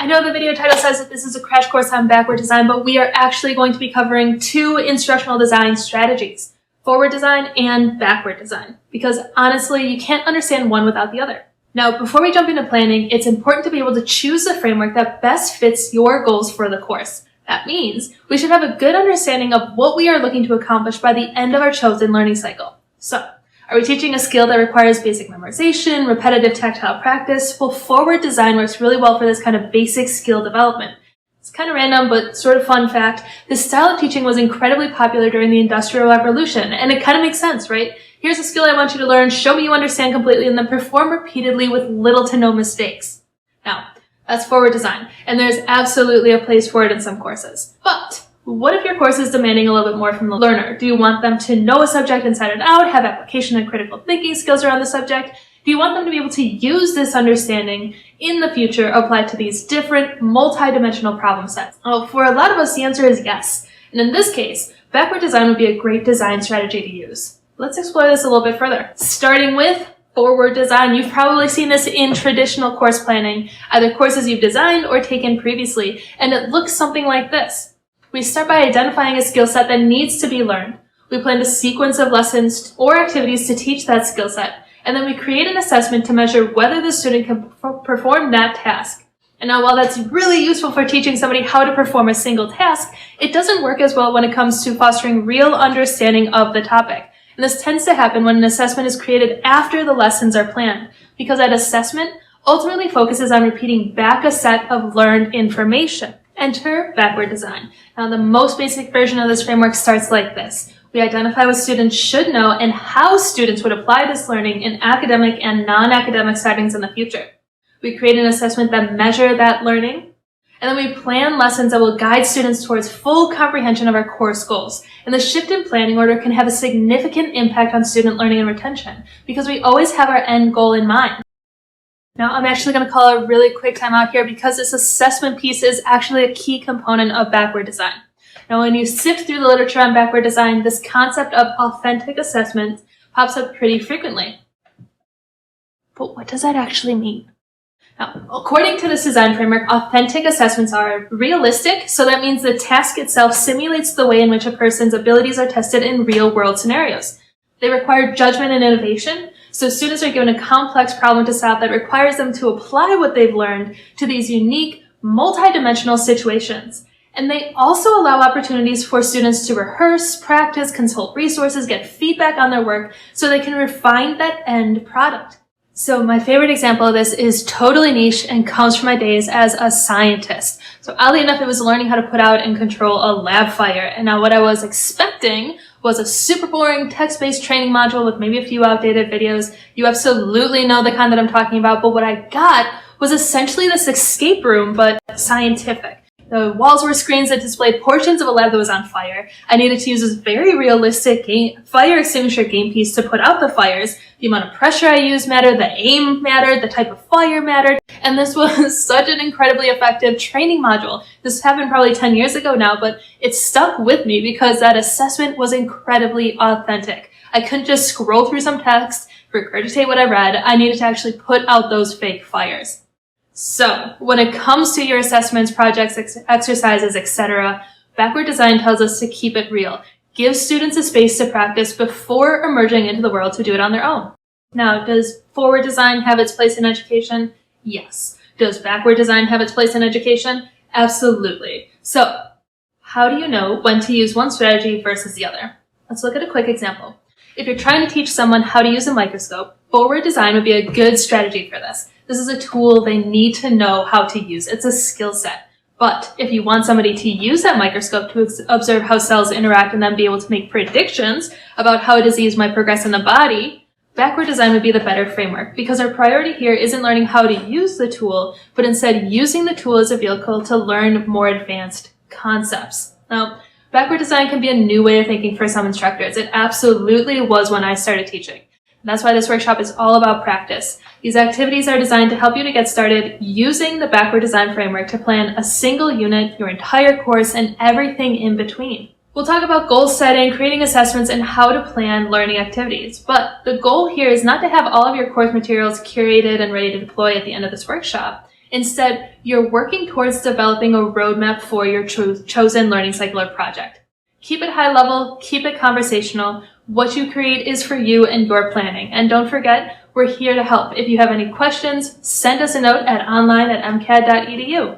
I know the video title says that this is a crash course on backward design, but we are actually going to be covering two instructional design strategies, forward design and backward design, because honestly, you can't understand one without the other. Now, before we jump into planning, it's important to be able to choose the framework that best fits your goals for the course. That means we should have a good understanding of what we are looking to accomplish by the end of our chosen learning cycle. So, are we teaching a skill that requires basic memorization, repetitive tactile practice? Well, forward design works really well for this kind of basic skill development. It's kind of random, but sort of fun fact. This style of teaching was incredibly popular during the Industrial Revolution, and it kind of makes sense, right? Here's a skill I want you to learn, show me you understand completely, and then perform repeatedly with little to no mistakes. Now, that's forward design, and there's absolutely a place for it in some courses. But what if your course is demanding a little bit more from the learner? Do you want them to know a subject inside and out, have application and critical thinking skills around the subject? Do you want them to be able to use this understanding in the future applied to these different multi-dimensional problem sets? Well, for a lot of us, the answer is yes. And in this case, backward design would be a great design strategy to use. Let's explore this a little bit further. Starting with forward design. You've probably seen this in traditional course planning, either courses you've designed or taken previously, and it looks something like this. We start by identifying a skill set that needs to be learned. We plan a sequence of lessons or activities to teach that skill set, and then we create an assessment to measure whether the student can perform that task. And now, while that's really useful for teaching somebody how to perform a single task, it doesn't work as well when it comes to fostering real understanding of the topic. And this tends to happen when an assessment is created after the lessons are planned, because that assessment ultimately focuses on repeating back a set of learned information. Enter backward design. Now, the most basic version of this framework starts like this. We identify what students should know and how students would apply this learning in academic and non-academic settings in the future. We create an assessment that measures that learning, and then we plan lessons that will guide students towards full comprehension of our course goals. And the shift in planning order can have a significant impact on student learning and retention, because we always have our end goal in mind. Now, I'm actually going to call a really quick time out here because this assessment piece is actually a key component of backward design. Now, when you sift through the literature on backward design, this concept of authentic assessment pops up pretty frequently. But what does that actually mean? Now, according to this design framework, authentic assessments are realistic, so that means the task itself simulates the way in which a person's abilities are tested in real-world scenarios. They require judgment and innovation, so students are given a complex problem to solve that requires them to apply what they've learned to these unique, multi-dimensional situations. And they also allow opportunities for students to rehearse, practice, consult resources, get feedback on their work so they can refine that end product. So my favorite example of this is totally niche and comes from my days as a scientist. So oddly enough, it was learning how to put out and control a lab fire. And now what I was expecting was a super boring text-based training module with maybe a few outdated videos. You absolutely know the kind that I'm talking about, but what I got was essentially this escape room, but scientific. The walls were screens that displayed portions of a lab that was on fire. I needed to use this very realistic fire extinguisher game piece to put out the fires. The amount of pressure I used mattered, the aim mattered, the type of fire mattered, and this was such an incredibly effective training module. This happened probably 10 years ago now, but it stuck with me because that assessment was incredibly authentic. I couldn't just scroll through some text, regurgitate what I read. I needed to actually put out those fake fires. So, when it comes to your assessments, projects, exercises, etc., backward design tells us to keep it real. Give students a space to practice before emerging into the world to do it on their own. Now, does forward design have its place in education? Yes. Does backward design have its place in education? Absolutely. So, how do you know when to use one strategy versus the other? Let's look at a quick example. If you're trying to teach someone how to use a microscope, forward design would be a good strategy for this. This is a tool they need to know how to use. It's a skill set. But if you want somebody to use that microscope to observe how cells interact and then be able to make predictions about how a disease might progress in the body, backward design would be the better framework, because our priority here isn't learning how to use the tool, but instead using the tool as a vehicle to learn more advanced concepts. Now, backward design can be a new way of thinking for some instructors. It absolutely was when I started teaching. And that's why this workshop is all about practice. These activities are designed to help you to get started using the backward design framework to plan a single unit, your entire course, and everything in between. We'll talk about goal setting, creating assessments, and how to plan learning activities. But the goal here is not to have all of your course materials curated and ready to deploy at the end of this workshop. Instead, you're working towards developing a roadmap for your chosen learning cycle or project. Keep it high level, keep it conversational. What you create is for you and your planning. And don't forget, we're here to help. If you have any questions, send us a note at online@mcad.edu.